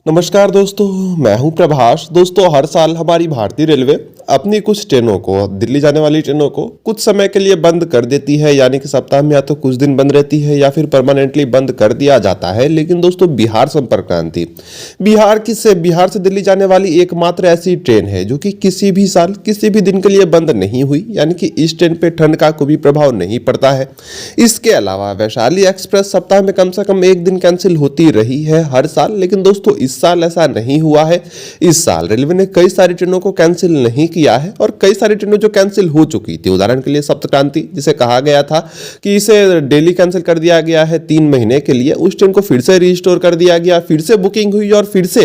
नमस्कार दोस्तों, मैं हूं प्रभाष। दोस्तों, हर साल हमारी भारतीय रेलवे अपनी कुछ ट्रेनों को, दिल्ली जाने वाली ट्रेनों को कुछ समय के लिए बंद कर देती है, यानी कि सप्ताह में या तो कुछ दिन बंद रहती है या फिर परमानेंटली बंद कर दिया जाता है। लेकिन दोस्तों, बिहार संपर्क क्रांति बिहार से दिल्ली जाने वाली एकमात्र ऐसी ट्रेन है जो कि किसी भी साल किसी भी दिन के लिए बंद नहीं हुई, यानी कि इस ट्रेन पे ठंड का कोई भी प्रभाव नहीं पड़ता है। इसके अलावा वैशाली एक्सप्रेस सप्ताह में कम से कम एक दिन कैंसिल होती रही है हर साल, लेकिन दोस्तों इस साल ऐसा नहीं हुआ है। इस साल रेलवे ने कई सारी ट्रेनों को कैंसिल नहीं किया है और कई सारी ट्रेनें जो कैंसिल हो चुकी थी, उदाहरण के लिए सप्त क्रांति, जिसे कहा गया था कि इसे डेली कैंसिल कर दिया गया है 3 महीने के लिए, उस ट्रेन को फिर से रिस्टोर कर दिया गया, फिर से बुकिंग हुई और फिर से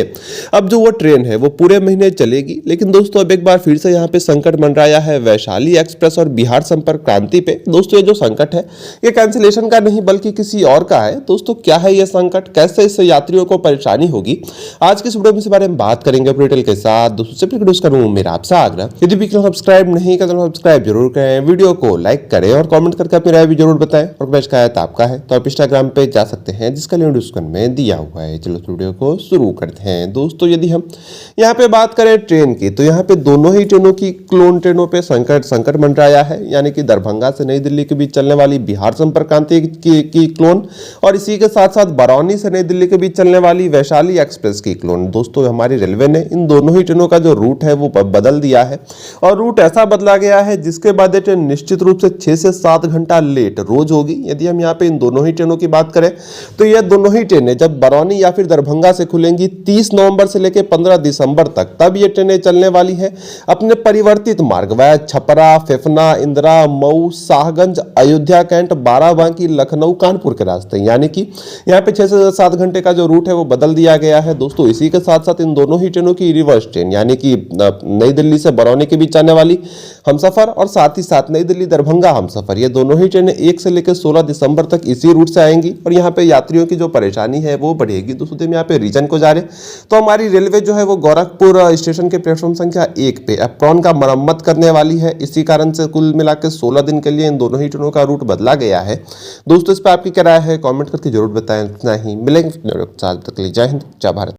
अब जो वो ट्रेन है वो पूरे महीने चलेगी। लेकिन दोस्तों अब एक बार फिर से यहाँ पे संकट मंडराया है वैशाली एक्सप्रेस और बिहार संपर्क क्रांति पे। दोस्तों ये जो संकट है ये कैंसिलेशन का नहीं बल्कि किसी और का है। दोस्तों क्या है ये संकट, कैसे इससे यात्रियों को परेशानी होगी, आज के इस वीडियो में इस बारे में बात करेंगे डिटेल के साथ। दोस्तों से वीडियो करूँ मेरा आपसे आग्रह, यदि भी सब्सक्राइब नहीं कर तो सब्सक्राइब जरूर करें, वीडियो को लाइक करें और कमेंट करके अपनी राय भी जरूर बताएं। और कोई शिकायत आपका है तो आप इंस्टाग्राम पे जा सकते हैं, जिसका लिंक डिस्क्रिप्शन में दिया हुआ है। चलो वीडियो को शुरू करते हैं। दोस्तों यदि हम यहाँ पे बात करें ट्रेन की, तो यहाँ पे दोनों ही ट्रेनों की क्लोन ट्रेनों पे संकट मंडराया है, यानी कि दरभंगा से नई दिल्ली के बीच चलने वाली बिहार संपर्क क्रांति की क्लोन और इसी के साथ साथ बरौनी से नई दिल्ली के बीच चलने वाली वैशाली एक्सप्रेस की क्लोन। दोस्तों हमारी रेलवे ने इन दोनों ही ट्रेनों का जो रूट है वो बदल दिया है और रूट ऐसा बदला गया है जिसके बाद ये ट्रेन निश्चित रूप से 6 से 7 घंटा लेट रोज होगी। यदि हम यहाँ पे इन दोनों ही ट्रेनों की बात करें तो ये दोनों ही ट्रेनें जब बरौनी या फिर दरभंगा से खुलेंगी 30 नवंबर से लेकर 15 दिसंबर तक, तब ये ट्रेनें चलने वाली है अपने परिवर्तित मार्ग वह छपरा, फेफना, इंदिरा, मऊ, शाहगंज, अयोध्या कैंट, बाराबांकी, लखनऊ, कानपुर के रास्ते, यानी कि यहाँ पे 6 से 7 घंटे का जो रूट है वो बदल दिया गया है। दोस्तों इसी के साथ साथ इन दोनों ही ट्रेनों की रिवर्स ट्रेन, यानी कि नई दिल्ली से बरौनी के बीच आने वाली हमसफर और साथ ही साथ नई दिल्ली दरभंगा हमसफर, ये दोनों ही ट्रेनें 1 से लेकर 16 दिसंबर तक इसी रूट से आएंगी और यहाँ पे यात्रियों की जो परेशानी है वो बढ़ेगी। दोस्तों हम यहाँ पे रीजन को जा रहे तो हमारी रेलवे जो है वो गोरखपुर स्टेशन के प्लेटफॉर्म संख्या 1 पे एप्रॉन का मरम्मत करने वाली है। इसी कारण से कुल मिलाकर 16 दिन के लिए इन दोनों ही ट्रेनों का रूट बदला गया है। दोस्तों इस पर आपकी क्या राय है, कॉमेंट करके जरूर बताएं। इतना ही, मिलेंगे तक के लिए जय हिंद, जय भारत।